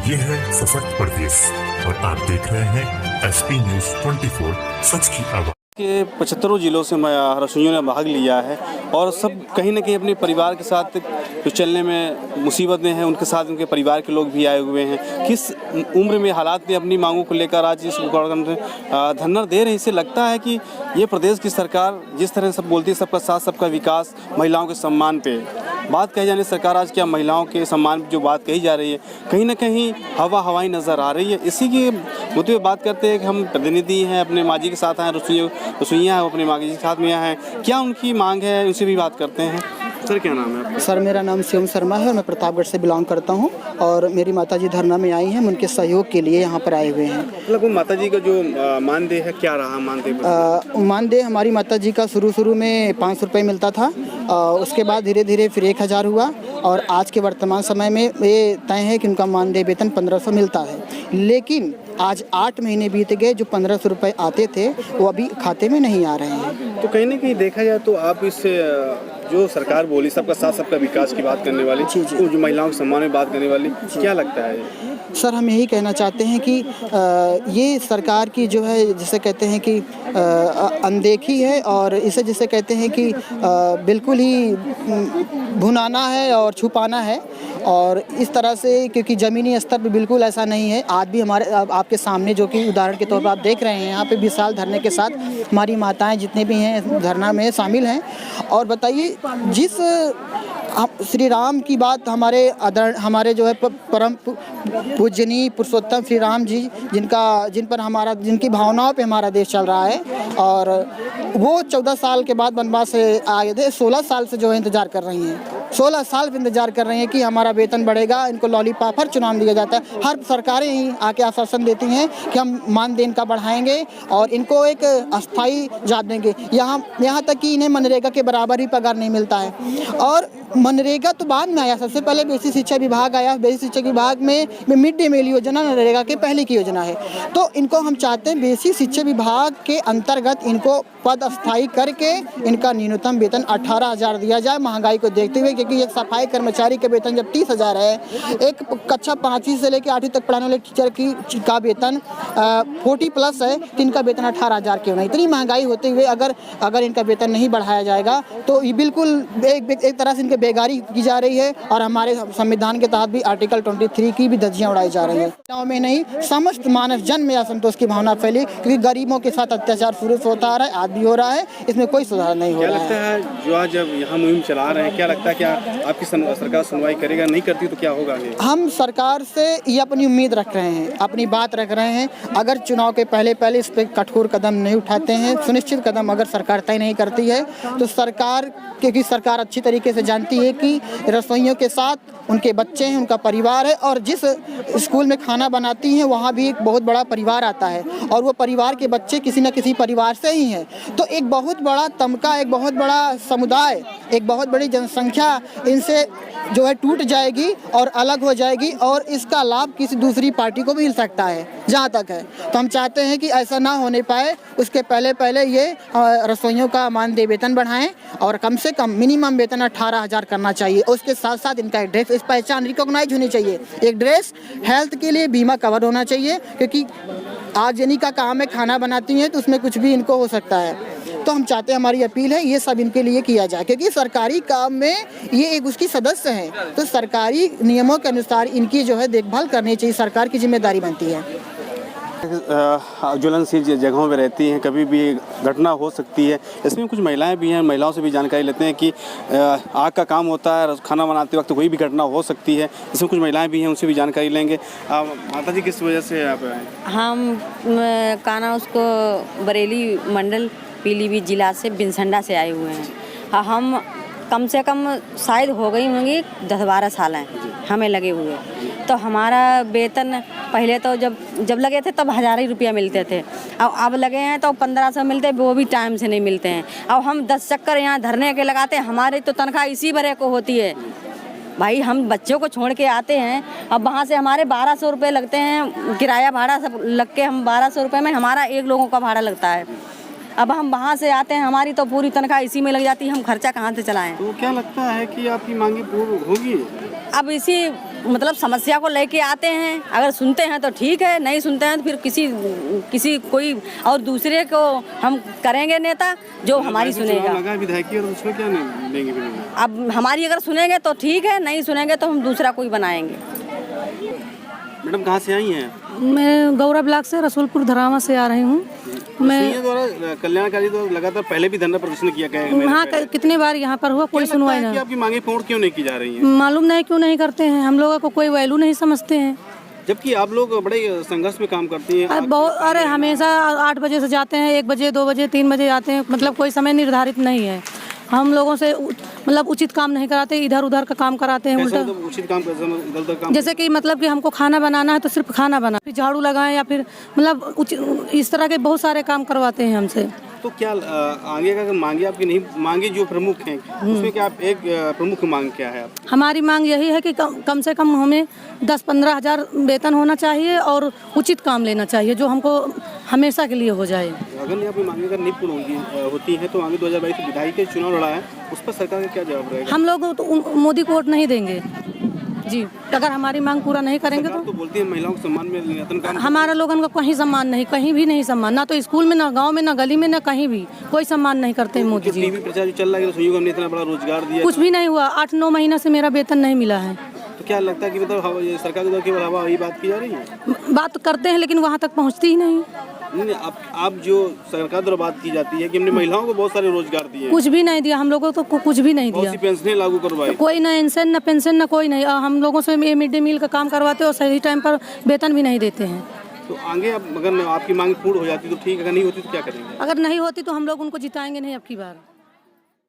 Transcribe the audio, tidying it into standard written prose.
ये है सशक्त प्रदेश और आप देख रहे हैं एसपी न्यूज 24 सच की आवाज़। के 75 जिलों से रसोइयों ने भाग लिया है और सब कहीं ना कहीं अपने परिवार के साथ जो चलने में मुसीबत में हैं, उनके साथ उनके परिवार के लोग भी आए हुए हैं। किस उम्र में हालात में अपनी मांगों को लेकर आज इस धरना दे रहे हैं। इससे लगता है कि ये प्रदेश की सरकार जिस तरह सब बोलती है, सबका साथ सबका विकास, महिलाओं के सम्मान पे बात कही जाने, सरकार आज क्या महिलाओं के सम्मान पर जो बात कही जा रही है, कहीं ना कहीं हवाई नज़र आ रही है। इसी के मुद्दे पे बात करते हैं कि हम प्रतिनिधि हैं, अपने माजी के साथ आए, रसोइयाँ हैं, अपने माजी के साथ में यहाँ हैं, क्या उनकी मांग है, उनसे भी बात करते हैं। सर क्या नाम है आपका? सर मेरा नाम शिवम शर्मा है और मैं प्रतापगढ़ से बिलोंग करता हूँ और मेरी माताजी धरना में आई हैं, हम उनके सहयोग के लिए यहाँ पर आए हुए हैं। मतलब माताजी का जो मानदेय है क्या रहा? मानदेय हमारी माताजी का शुरू में 500 रुपये मिलता था, उसके बाद धीरे धीरे फिर 1000 हुआ और आज के वर्तमान समय में ये तय है कि उनका मानदेय वेतन 1500 मिलता है। लेकिन आज 8 महीने बीत गए, जो 1500 रुपये आते थे वो अभी खाते में नहीं आ रहे हैं। तो कहीं ना कहीं देखा जाए तो आप इस जो सरकार बोली सबका साथ सबका विकास की बात करने वाली, जो महिलाओं के सम्मान में बात करने वाली, क्या लगता है? सर हम यही कहना चाहते हैं कि ये सरकार की जो है जिसे कहते हैं कि अनदेखी है और इसे जिसे कहते हैं कि बिल्कुल ही भुनाना है और छुपाना है। और इस तरह से क्योंकि ज़मीनी स्तर पे बिल्कुल ऐसा नहीं है। आज भी हमारे आपके सामने जो कि उदाहरण के तौर पर आप देख रहे हैं, यहाँ पे विशाल धरने के साथ हमारी माताएं जितने भी हैं धरना में शामिल हैं। और बताइए, जिस श्री राम की बात हमारे जो है परम पूजनीय पुरुषोत्तम श्री राम जी जिनकी भावनाओं पे हमारा देश चल रहा है, और वो 14 साल के बाद वनवास से आए थे, 16 साल से जो है इंतज़ार कर रही हैं, 16 साल से इंतजार कर रहे हैं कि हमारा वेतन बढ़ेगा। इनको लॉलीपॉप हर चुनाव दिया जाता है, हर सरकारें ही आके आश्वासन देती हैं कि हम मानदेय इनका बढ़ाएंगे और इनको एक अस्थाई जात देंगे। यहाँ तक कि इन्हें मनरेगा के बराबर ही पगार नहीं मिलता है। और मनरेगा तो बाद में आया, सबसे पहले बेसिक शिक्षा विभाग आया। बेसिक शिक्षा विभाग में मिड डे मील योजना मनरेगा के पहले की योजना है। तो इनको हम चाहते हैं बेसिक शिक्षा विभाग के अंतर्गत इनको पद अस्थायी करके इनका न्यूनतम वेतन 18,000 दिया जाए, महंगाई को देखते हुए। क्योंकि एक सफाई कर्मचारी का वेतन जब 30,000 है, एक कक्षा 5वीं से लेकर 8वीं तक पढ़ाने वाले टीचर का वेतन 40+ है, तो इनका वेतन 18,000 क्यों नहीं? इतनी महंगाई होते हुए अगर इनका वेतन नहीं बढ़ाया जाएगा तो ये बिल्कुल एक तरह से इनके बेगारी की जा रही है। और हमारे संविधान के तहत भी आर्टिकल 23 की भी धज्जियां उड़ाई जा रही है। गाँव में नहीं, समस्त मानव जन में असंतोष की भावना फैली, क्योंकि गरीबों के साथ अत्याचार शुरू से होता आ रहा है, आज भी हो रहा है, इसमें कोई सुधार नहीं हो रहा है। क्या लगता है जो आज जब यहाँ मुहिम चला रहे हैं, क्या लगता है क्या आपकी सरकार सुनवाई करेगा? नहीं करती तो क्या होगा आगे? हम सरकार से ये अपनी उम्मीद रख रहे हैं, अपनी बात रख रहे हैं। अगर चुनाव के पहले इस पर कठोर कदम नहीं उठाते हैं, सुनिश्चित कदम अगर सरकार तय नहीं करती है, तो सरकार, क्योंकि सरकार अच्छी तरीके से जानती है कि रसोइयों के साथ उनके बच्चे हैं, उनका परिवार है, और जिस स्कूल में खाना बनाती हैं वहाँ भी एक बहुत बड़ा परिवार आता है, और वो परिवार के बच्चे किसी न किसी परिवार से ही हैं। तो एक बहुत बड़ा तमका, एक बहुत बड़ा समुदाय, एक बहुत बड़ी जनसंख्या इनसे जो है टूट जाएगी और अलग हो जाएगी, और इसका लाभ किसी दूसरी पार्टी को भी मिल सकता है, जहाँ तक है। तो हम चाहते हैं कि ऐसा ना होने पाए, उसके पहले ये रसोइयों का मानदेय वेतन बढ़ाएं और कम से कम मिनिमम वेतन 18,000 करना चाहिए। उसके साथ साथ इनका एड्रेस, इस पहचान रिकॉग्नाइज होनी चाहिए। एक ड्रेस, हेल्थ के लिए बीमा कवर होना चाहिए, क्योंकि आज जिन्हीं का काम है खाना बनाती हैं तो उसमें कुछ भी इनको हो सकता है। तो हम चाहते हैं, हमारी अपील है, ये सब इनके लिए किया जाए, क्योंकि सरकारी काम में ये एक उसकी सदस्य हैं, तो सरकारी नियमों के अनुसार इनकी जो है देखभाल करनी चाहिए, सरकार की जिम्मेदारी बनती है। ज्वलनशील जगहों में रहती हैं, कभी भी घटना हो सकती है। इसमें कुछ महिलाएं भी हैं, महिलाओं से भी जानकारी लेते हैं कि आग का काम होता है, खाना बनाते वक्त कोई भी घटना हो सकती है। इसमें कुछ महिलाएं भी हैं, उनसे भी जानकारी लेंगे। माता जी किस वजह से आप आए? हम काना उसको बरेली मंडल पीलीभीत जिला से बिनसंडा से आए हुए हैं। हम कम से कम शायद हो गई होंगी 10-12 साल हैं हमें लगे हुए। तो हमारा वेतन पहले तो जब लगे थे तब 1,000 ही रुपया मिलते थे, अब लगे हैं तो 1500 मिलते, वो भी टाइम से नहीं मिलते हैं। अब हम 10 चक्कर यहाँ धरने के लगाते हैं, हमारी तो तनख्वाह इसी भरे को होती है। भाई हम बच्चों को छोड़ के आते हैं, अब वहाँ से हमारे 1200 रुपये लगते हैं, किराया भाड़ा सब लग के हम 1200 रुपये में हमारा एक लोगों का भाड़ा लगता है। अब हम वहाँ से आते हैं, हमारी तो पूरी तनख्वाह इसी में लग जाती है, हम खर्चा कहाँ से चलाएं? तो क्या लगता है कि आपकी मांगे पूर्ण होगी? अब इसी मतलब समस्या को लेके आते हैं, अगर सुनते हैं तो ठीक है, नहीं सुनते हैं तो फिर किसी कोई और दूसरे को हम करेंगे नेता जो हमारी सुनेगा। विधायकी और उसमें क्या नहीं लेंगे फिर? अब हमारी अगर सुनेंगे तो ठीक है, नहीं सुनेंगे तो हम दूसरा कोई बनाएंगे। मैडम कहाँ से आई हैं? मैं गौरा ब्लॉक से रसूलपुर धरावा से आ रही हूँ। मैं द्वारा कल्याणकारी द्वारा लगातार पहले भी धरना प्रदर्शन किया गया। हाँ कितने बार यहाँ पर हुआ, कोई सुनवाई नहीं। आपकी मांगे पूर्ण क्यों नहीं की जा रही हैं? मालूम नहीं क्यों नहीं करते हैं, हम लोगों को कोई वैल्यू नहीं समझते हैं। जबकि आप लोग बड़े संघर्ष में काम करती हैं। अरे हमेशा 8 बजे से जाते हैं, 1 बजे 2 बजे 3 बजे आते हैं, मतलब कोई समय निर्धारित नहीं है। हम लोगों से मतलब उचित काम नहीं कराते, इधर उधर का काम कराते हैं उल्टा। उचित काम इधर काम जैसे कि मतलब कि हमको खाना बनाना है तो सिर्फ खाना बना, फिर झाड़ू लगाएं या फिर मतलब इस तरह के बहुत सारे काम करवाते हैं हमसे। तो क्या आगे का मांगे आपकी नहीं मांगे जो प्रमुख हैं उसमें क्या आप एक प्रमुख मांग क्या है? हमारी मांग यही है कि कम से कम हमें 10-15 हज़ार वेतन होना चाहिए और उचित काम लेना चाहिए जो हमको हमेशा के लिए हो जाए। अगर आपकी मांगे अगर नहीं पूर्ण होती है तो आगे 2022 विधायक के चुनाव लड़ा है, उस पर सरकार का क्या जवाब रहेगा? हम लोग तो मोदी को वोट नहीं देंगे जी, अगर हमारी मांग पूरा नहीं करेंगे तो बोलती है महिलाओं के सम्मान में नियंत्रण काम। हमारा लोगों का कहीं सम्मान नहीं, कहीं भी नहीं सम्मान, ना तो स्कूल में, ना गांव में, ना गली में, ना कहीं भी कोई सम्मान नहीं करते हैं मोदी जी। टीवी प्रचार चल रहा है कि हमने इतना बड़ा रोजगार दिया, कुछ भी नहीं हुआ। 8-9 महीना से मेरा वेतन नहीं मिला है। तो क्या लगता है कि मतलब सरकार के केवल हवा वही बात की जा रही है? बात करते हैं लेकिन वहाँ तक पहुँचती ही नहीं। नहीं, आप जो सरकार द्वारा बात की जाती है कि हमने महिलाओं को बहुत सारे रोजगार दिए, कुछ भी नहीं दिया हम लोगों को, तो कुछ भी नहीं दिया। पेंशन लागू करवाई, कोई ना पेंशन ना कोई नहीं। हम लोगों से मिड डे मील का काम करवाते और सही टाइम पर वेतन भी नहीं देते हैं। तो आगे अगर आपकी मांग पूर्ण हो जाती तो ठीक, अगर नहीं होती तो क्या करेंगे? अगर नहीं होती तो हम लोग उनको जिताएंगे नहीं अब की बार।